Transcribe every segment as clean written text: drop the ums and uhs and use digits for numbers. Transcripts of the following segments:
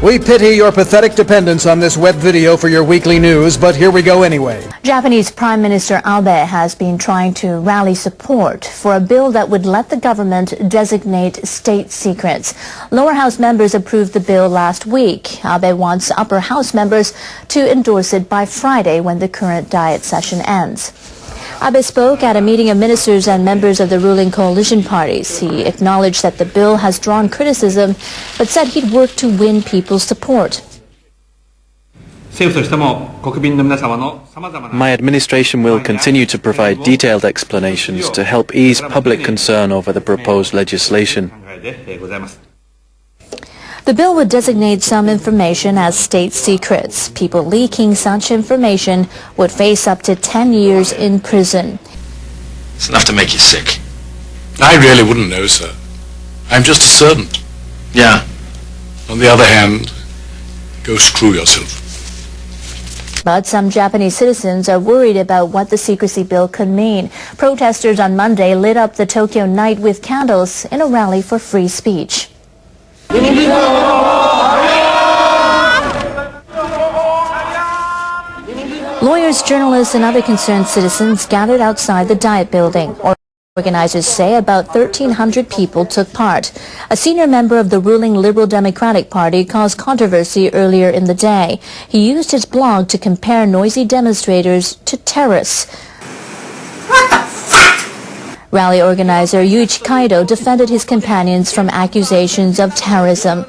We pity your pathetic dependence on this web video for your weekly news, but here we go anyway. Japanese Prime Minister Abe has been trying to rally support for a bill that would let the government designate state secrets. Lower house members approved the bill last week. Abe wants upper house members to endorse it by Friday when the current Diet session ends. Abe spoke at a meeting of ministers and members of the ruling coalition parties. He acknowledged that the bill has drawn criticism, but said he'd work to win people's support. My administration will continue to provide detailed explanations to help ease public concern over the proposed legislation. The bill would designate some information as state secrets. People leaking such information would face up to 10 years in prison. It's enough to make you sick. I really wouldn't know, sir. I'm just a servant. Yeah. On the other hand, go screw yourself. But some Japanese citizens are worried about what the secrecy bill could mean. Protesters on Monday lit up the Tokyo night with candles in a rally for free speech. Lawyers, journalists, and other concerned citizens gathered outside the Diet building. Organizers say about 1,300 people took part. A senior member of the ruling Liberal Democratic Party caused controversy earlier in the day. He used his blog to compare noisy demonstrators to terrorists. Rally organizer Yuichi Kaido defended his companions from accusations of terrorism.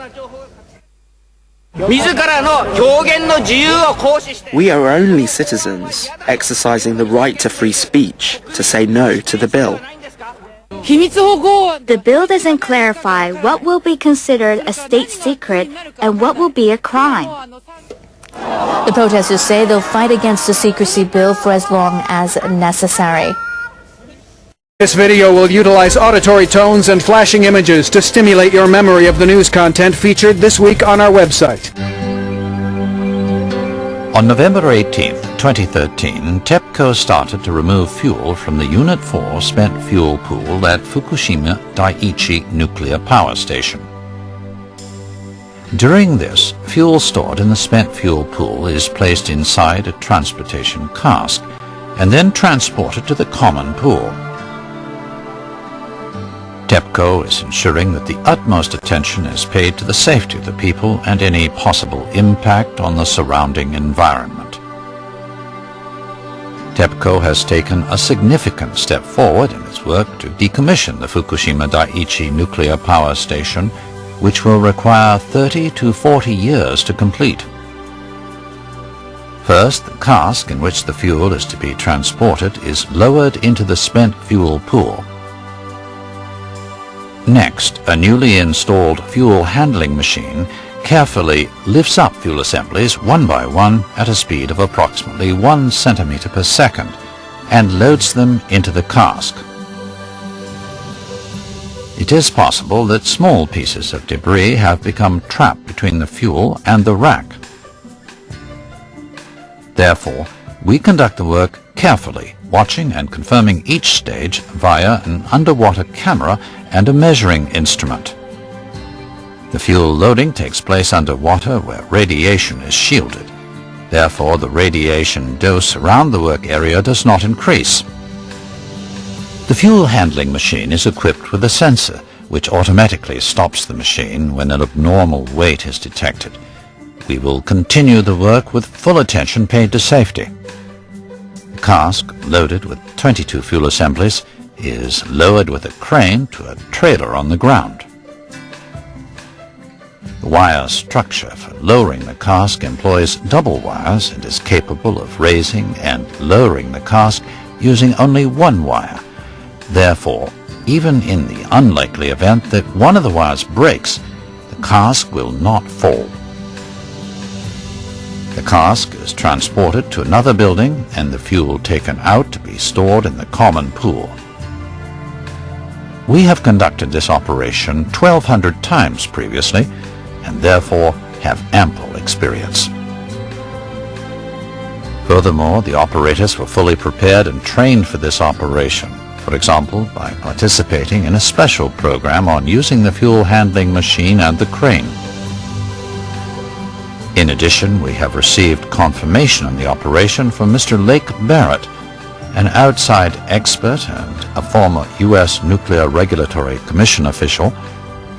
We are only citizens exercising the right to free speech to say no to the bill. The bill doesn't clarify what will be considered a state secret and what will be a crime. The protesters say they'll fight against the secrecy bill for as long as necessary. This video will utilize auditory tones and flashing images to stimulate your memory of the news content featured this week on our website. On November 18, 2013, TEPCO started to remove fuel from the Unit 4 spent fuel pool at Fukushima Daiichi nuclear power station. During this, fuel stored in the spent fuel pool is placed inside a transportation cask and then transported to the common pool. TEPCO is ensuring that the utmost attention is paid to the safety of the people and any possible impact on the surrounding environment. TEPCO has taken a significant step forward in its work to decommission the Fukushima Daiichi nuclear power station, which will require 30 to 40 years to complete. First, the cask in which the fuel is to be transported is lowered into the spent fuel pool. Next, a newly installed fuel handling machine carefully lifts up fuel assemblies one by one at a speed of approximately 1 centimeter per second and loads them into the cask. It is possible that small pieces of debris have become trapped between the fuel and the rack. Therefore, we conduct the work carefully, watching and confirming each stage via an underwater camera and a measuring instrument. The fuel loading takes place underwater where radiation is shielded. Therefore, the radiation dose around the work area does not increase. The fuel handling machine is equipped with a sensor which automatically stops the machine when an abnormal weight is detected. We will continue the work with full attention paid to safety. The cask, loaded with 22 fuel assemblies, is lowered with a crane to a trailer on the ground. The wire structure for lowering the cask employs double wires and is capable of raising and lowering the cask using only one wire. Therefore, even in the unlikely event that one of the wires breaks, the cask will not fall. The cask is transported to another building and the fuel taken out to be stored in the common pool. We have conducted this operation 1,200 times previously and therefore have ample experience. Furthermore, the operators were fully prepared and trained for this operation, for example, by participating in a special program on using the fuel handling machine and the crane. In addition, we have received confirmation on the operation from Mr. Lake Barrett, an outside expert and a former U.S. Nuclear Regulatory Commission official,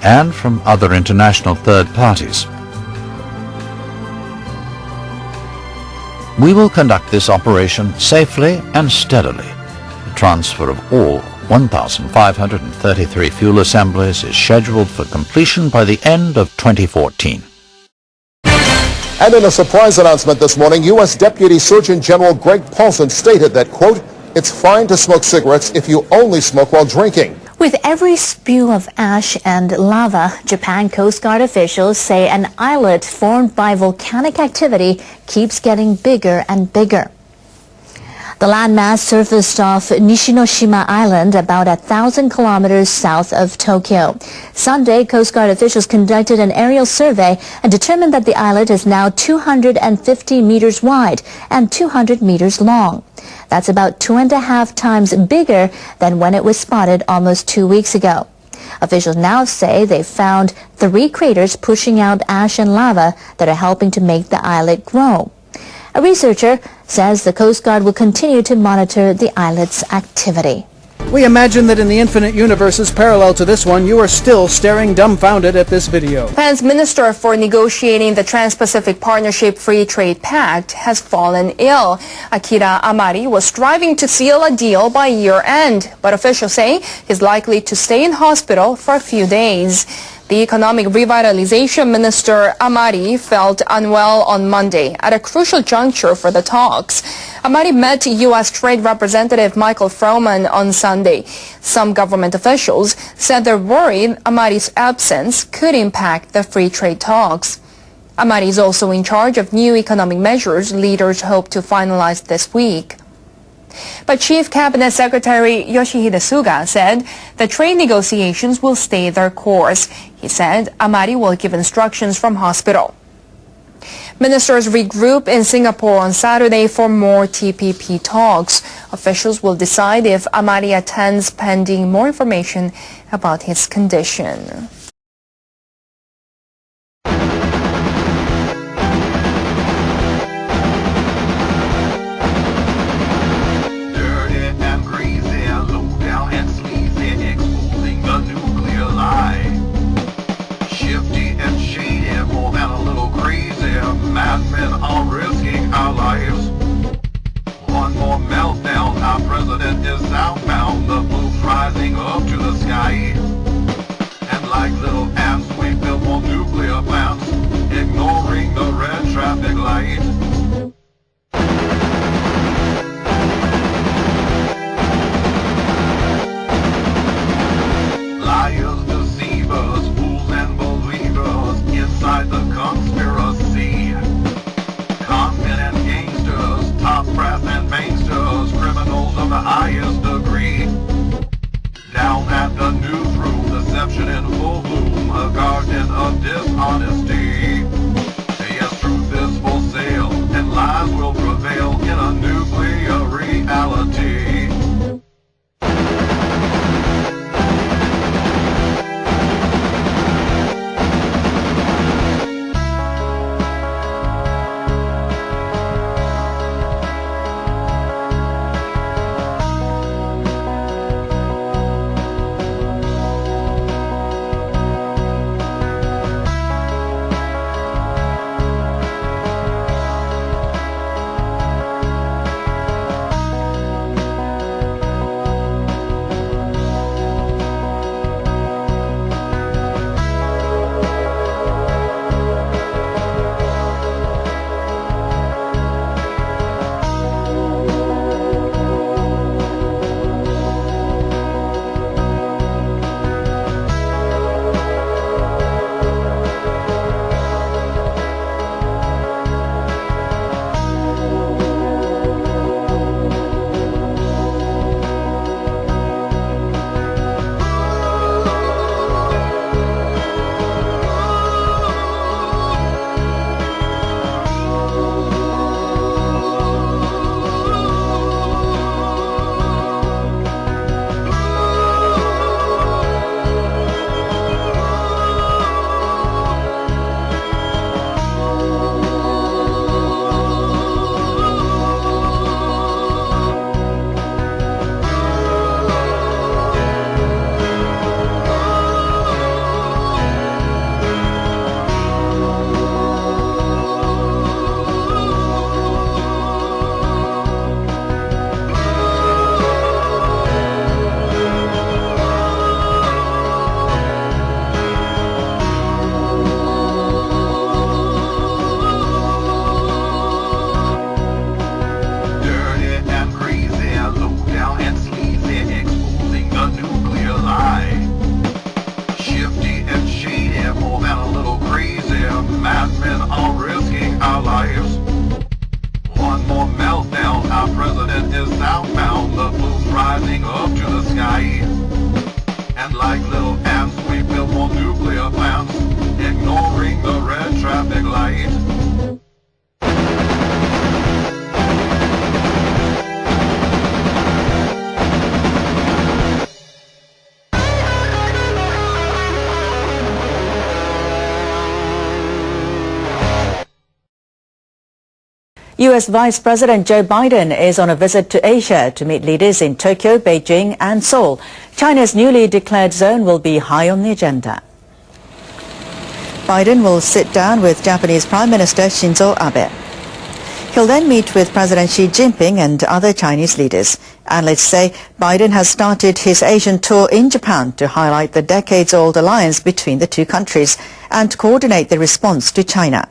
and from other international third parties. We will conduct this operation safely and steadily. The transfer of all 1,533 fuel assemblies is scheduled for completion by the end of 2014. And in a surprise announcement this morning, U.S. Deputy Surgeon General Greg Paulson stated that, quote, "It's fine to smoke cigarettes if you only smoke while drinking." With every spew of ash and lava, Japan Coast Guard officials say an islet formed by volcanic activity keeps getting bigger and bigger. The landmass surfaced off Nishinoshima Island, about 1,000 kilometers south of Tokyo. Sunday, Coast Guard officials conducted an aerial survey and determined that the islet is now 250 meters wide and 200 meters long. That's about 2.5 times bigger than when it was spotted almost 2 weeks ago. Officials now say they've found 3 craters pushing out ash and lava that are helping to make the islet grow. A researcher says the Coast Guard will continue to monitor the islet's activity. We imagine that in the infinite universes parallel to this one, you are still staring dumbfounded at this video. Japan's Minister for negotiating the Trans-Pacific Partnership Free Trade Pact has fallen ill. Akira Amari was striving to seal a deal by year-end, but officials say he's likely to stay in hospital for a few days. The Economic Revitalization Minister Amari felt unwell on Monday at a crucial juncture for the talks. Amari met U.S. Trade Representative Michael Froman on Sunday. Some government officials said they're worried Amari's absence could impact the free trade talks. Amari is also in charge of new economic measures leaders hope to finalize this week. But Chief Cabinet Secretary Yoshihide Suga said the trade negotiations will stay their course. He said Amari will give instructions from hospital. Ministers regroup in Singapore on Saturday for more TPP talks. Officials will decide if Amari attends pending more information about his condition. Madmen are risking our lives. One more meltdown, our president is outbound. The blues rising up to the sky. And like little ants, we build more nuclear plants, ignoring the red traffic light. Liars, deceivers, fools and believers inside the conspiracy. Conmen and gangsters, top brass and banksters, criminals of the highest degree. Down at the newsroom, deception in full bloom, a garden of dishonesty. Yes, truth is for sale. men are risking our lives. One more meltdown, our president is southbound, the flu's rising up to the sky. And like little ants, we build more nuclear plants, ignoring the red traffic light. U.S. Vice President Joe Biden is on a visit to Asia to meet leaders in Tokyo, Beijing and Seoul. China's newly declared zone will be high on the agenda. Biden will sit down with Japanese Prime Minister Shinzo Abe. He'll then meet with President Xi Jinping and other Chinese leaders. Analysts say Biden has started his Asian tour in Japan to highlight the decades-old alliance between the two countries and to coordinate the response to China.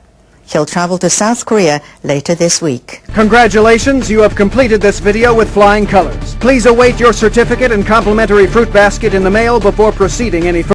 He'll travel to South Korea later this week. Congratulations, you have completed this video with flying colors. Please await your certificate and complimentary fruit basket in the mail before proceeding any further.